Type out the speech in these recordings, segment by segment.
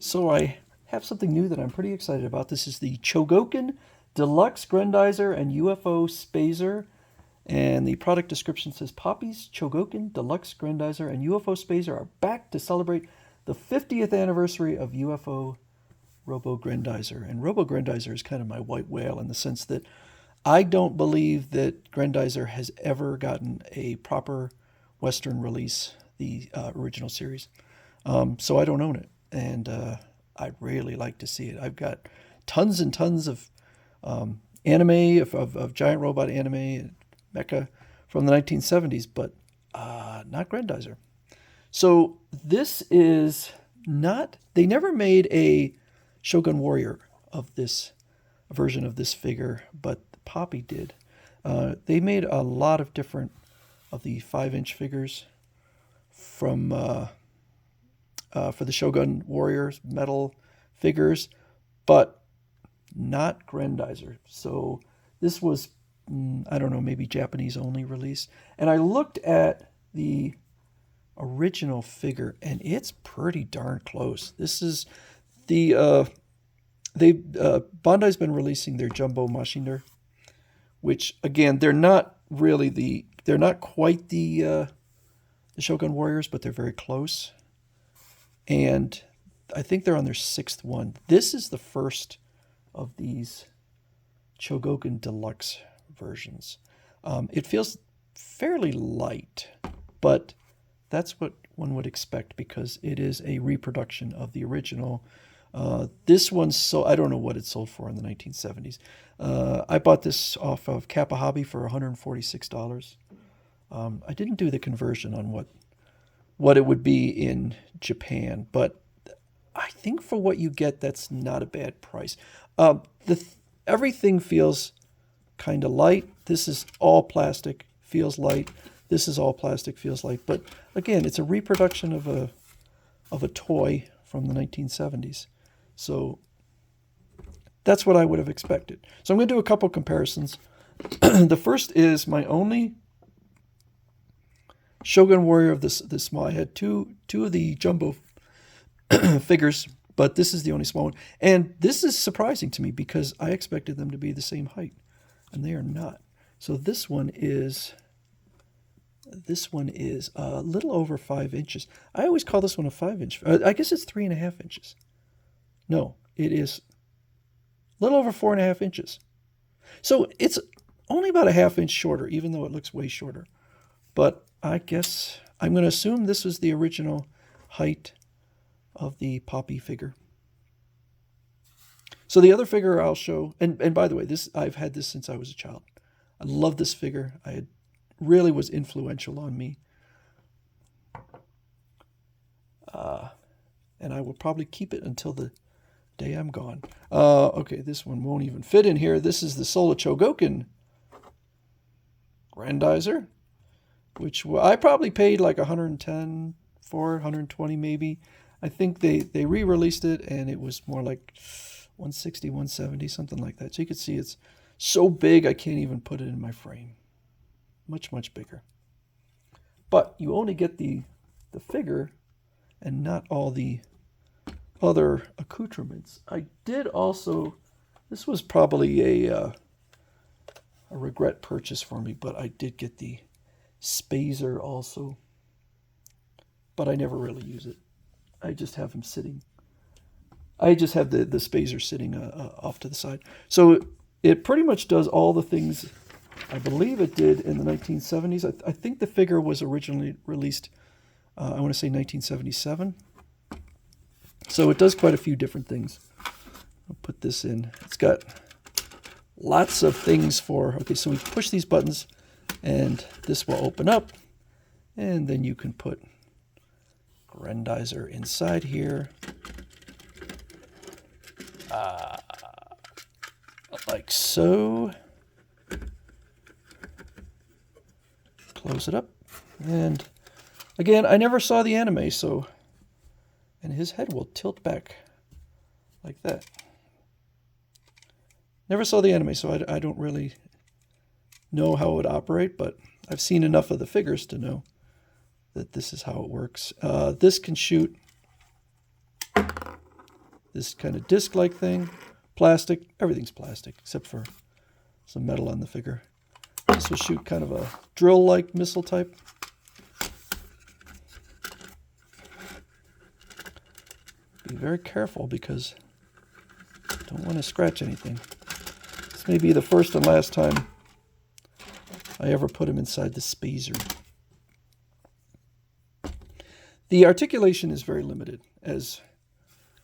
So I have something new that I'm pretty excited about. This is the Chogokin Deluxe Grendizer and UFO Spazer. And the product description says Poppies, Chogokin, Deluxe Grendizer, and UFO Spazer are back to celebrate the 50th anniversary of UFO Robo Grendizer. And Robo Grendizer is kind of my white whale in the sense that I don't believe that Grendizer has ever gotten a proper Western release, the original series. So I don't own it. And I'd really like to see it. I've got tons and tons of anime, of giant robot anime and mecha from the 1970s, but not Grendizer. So this is not, they never made a Shogun Warrior of this version of this figure, but Poppy did. They made a lot of different of the 5-inch figures from for the Shogun Warriors metal figures, but not Grendizer. So this was, I don't know, maybe Japanese only release. And I looked at the original figure, and it's pretty darn close. This is the Bandai's been releasing their Jumbo Machinder, which again they're not quite the Shogun Warriors, but they're very close. And I think they're on their 6th one. This is the first of these Chogokin Deluxe versions. It feels fairly light, but that's what one would expect because it is a reproduction of the original. This one's so I don't know what it sold for in the 1970s. I bought this off of Kappa Hobby for $146. I didn't do the conversion on what it would be in Japan, but I think for what you get, that's not a bad price. Everything feels kind of light. This is all plastic, feels light. This is all plastic, feels light. But again, it's a reproduction of a toy from the 1970s. So that's what I would have expected. So I'm going to do a couple comparisons. The first is my only Shogun Warrior of this small. I had two of the jumbo figures, but this is the only small one. And this is surprising to me because I expected them to be the same height, and they are not. So this one is a little over 5 inches. I always call this one a 5-inch. I guess it's 3.5 inches. No, it is a little over 4.5 inches. So it's only about a ½ inch shorter, even though it looks way shorter. But I guess I'm going to assume this was the original height of the Poppy figure. So the other figure I'll show, and by the way, I've had this since I was a child. I love this figure. Really was influential on me. And I will probably keep it until the day I'm gone. Okay, this one won't even fit in here. This is the Solar Chogokin Grendizer, which I probably paid like $110 for, $120 maybe. I think they re-released it, and it was more like $160, $170, something like that. So you can see it's so big I can't even put it in my frame. Much, much bigger. But you only get the figure and not all the other accoutrements. I did also, this was probably a regret purchase for me, but I did get the Spazer also. But I never really use it. I just have him sitting. I just have the Spazer sitting off to the side. So it pretty much does all the things I believe it did in the 1970s. I think the figure was originally released, I want to say 1977. So it does quite a few different things. I'll put this in. It's got lots of things for, okay, so we push these buttons and this will open up. And then you can put Grendizer inside here. Like so. Close it up. And again, I never saw the anime, so, and his head will tilt back like that. Never saw the anime, so I don't really know how it would operate, but I've seen enough of the figures to know that this is how it works. This can shoot this kind of disc-like thing. Plastic. Everything's plastic except for some metal on the figure. This will shoot kind of a drill-like missile type. Be very careful because I don't want to scratch anything. This may be the first and last time I ever put him inside the Spazer. The articulation is very limited, as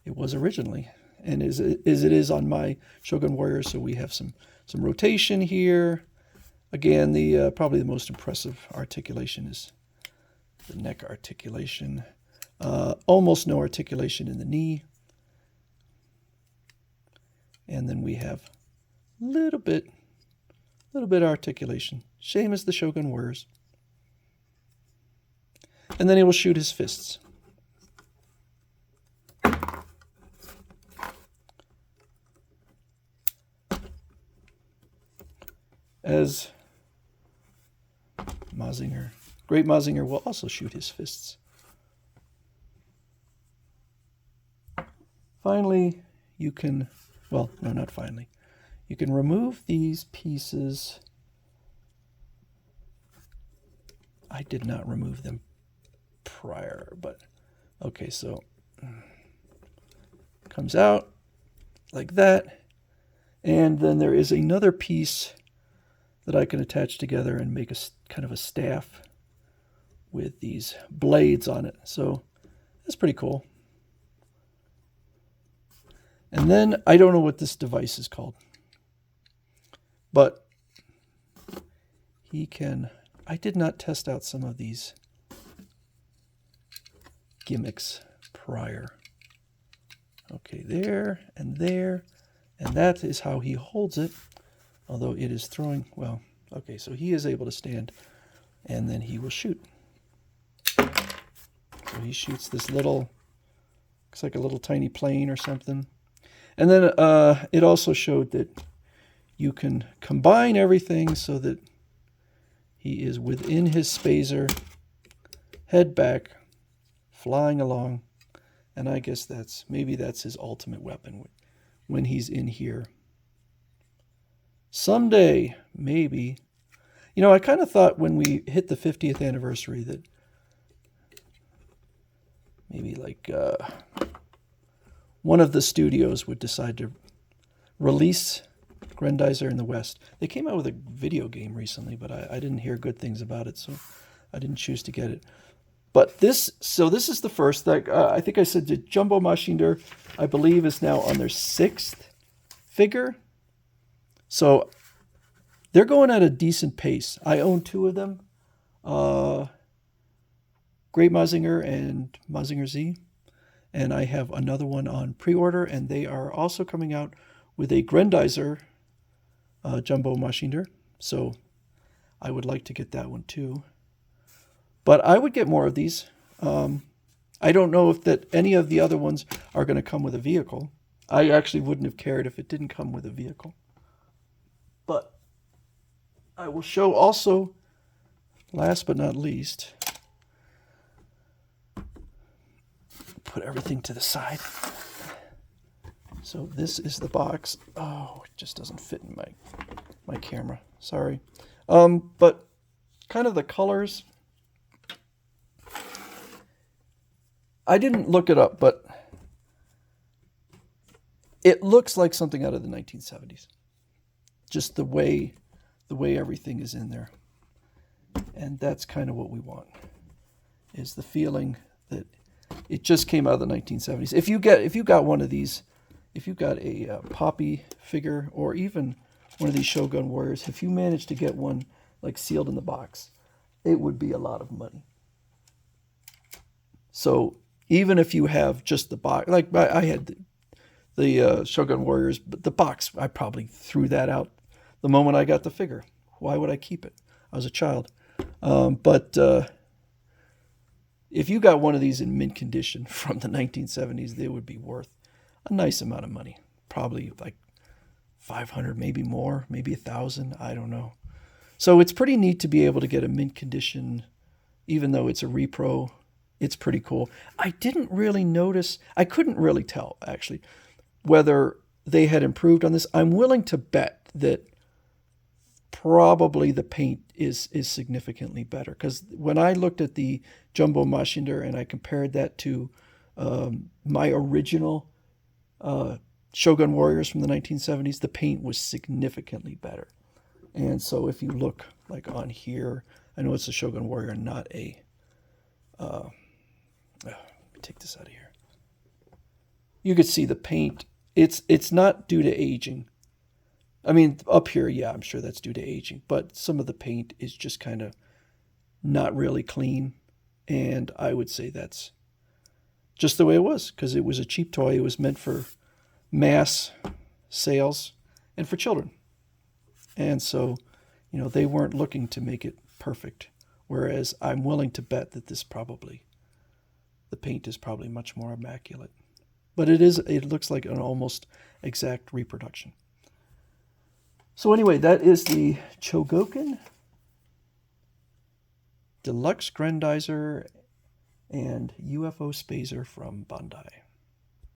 it was originally, and as it is on my Shogun Warrior. So we have some rotation here. Again, the probably the most impressive articulation is the neck articulation. Almost no articulation in the knee. And then we have little bit articulation, same as the Shogun Warriors. And then he will shoot his fists. As Mazinger, Great Mazinger will also shoot his fists. Finally, you can, well, no, not finally. You can remove these pieces. I did not remove them prior, but okay, so comes out like that. And then there is another piece that I can attach together and make a kind of a staff with these blades on it. So that's pretty cool. And then I don't know what this device is called, but he can, I did not test out some of these gimmicks prior. Okay, there, and that is how he holds it, although it is throwing, well, okay, so he is able to stand, and then he will shoot. So he shoots this little, looks like a little tiny plane or something. And then it also showed that you can combine everything so that he is within his Spazer, head back, flying along. And I guess maybe that's his ultimate weapon when he's in here. Someday, maybe. You know, I kind of thought when we hit the 50th anniversary that maybe like one of the studios would decide to release Grendizer in the West. They came out with a video game recently, but I didn't hear good things about it, so I didn't choose to get it. But this is the first. I think I said the Jumbo Machinder, I believe, is now on their 6th figure. So they're going at a decent pace. I own 2 of them, Great Mazinger and Mazinger Z. And I have another one on pre-order, and they are also coming out with a Grendizer Jumbo Machinder. So I would like to get that one too. But I would get more of these. I don't know if that any of the other ones are going to come with a vehicle. I actually wouldn't have cared if it didn't come with a vehicle. But I will show also, last but not least, put everything to the side. So this is the box. Oh, it just doesn't fit in my camera. Sorry. But kind of the colors. I didn't look it up, but it looks like something out of the 1970s. Just the way everything is in there. And that's kind of what we want, is the feeling that it just came out of the 1970s. If you got one of these, if you got a Poppy figure or even one of these Shogun Warriors, if you managed to get one like sealed in the box, it would be a lot of money. So even if you have just the box, like I had the Shogun Warriors, but the box, I probably threw that out the moment I got the figure. Why would I keep it? I was a child. But if you got one of these in mint condition from the 1970s, they would be worth a nice amount of money. Probably like 500, maybe more, maybe 1,000. I don't know. So it's pretty neat to be able to get a mint condition, even though it's a repro, It's pretty cool. I didn't really notice, I couldn't really tell, actually, whether they had improved on this. I'm willing to bet that probably the paint is significantly better, because when I looked at the Jumbo Mashinder and I compared that to my original Shogun Warriors from the 1970s, the paint was significantly better. And so if you look like on here, I know it's a Shogun Warrior, not a let me take this out of here. You could see the paint. It's not due to aging. I mean, up here, yeah, I'm sure that's due to aging, but some of the paint is just kind of not really clean, and I would say that's just the way it was, because it was a cheap toy. It was meant for mass sales and for children, and so, they weren't looking to make it perfect, whereas I'm willing to bet that the paint is probably much more immaculate. But it looks like an almost exact reproduction. So anyway, that is the Chogokin Deluxe Grendizer and UFO Spazer from Bandai.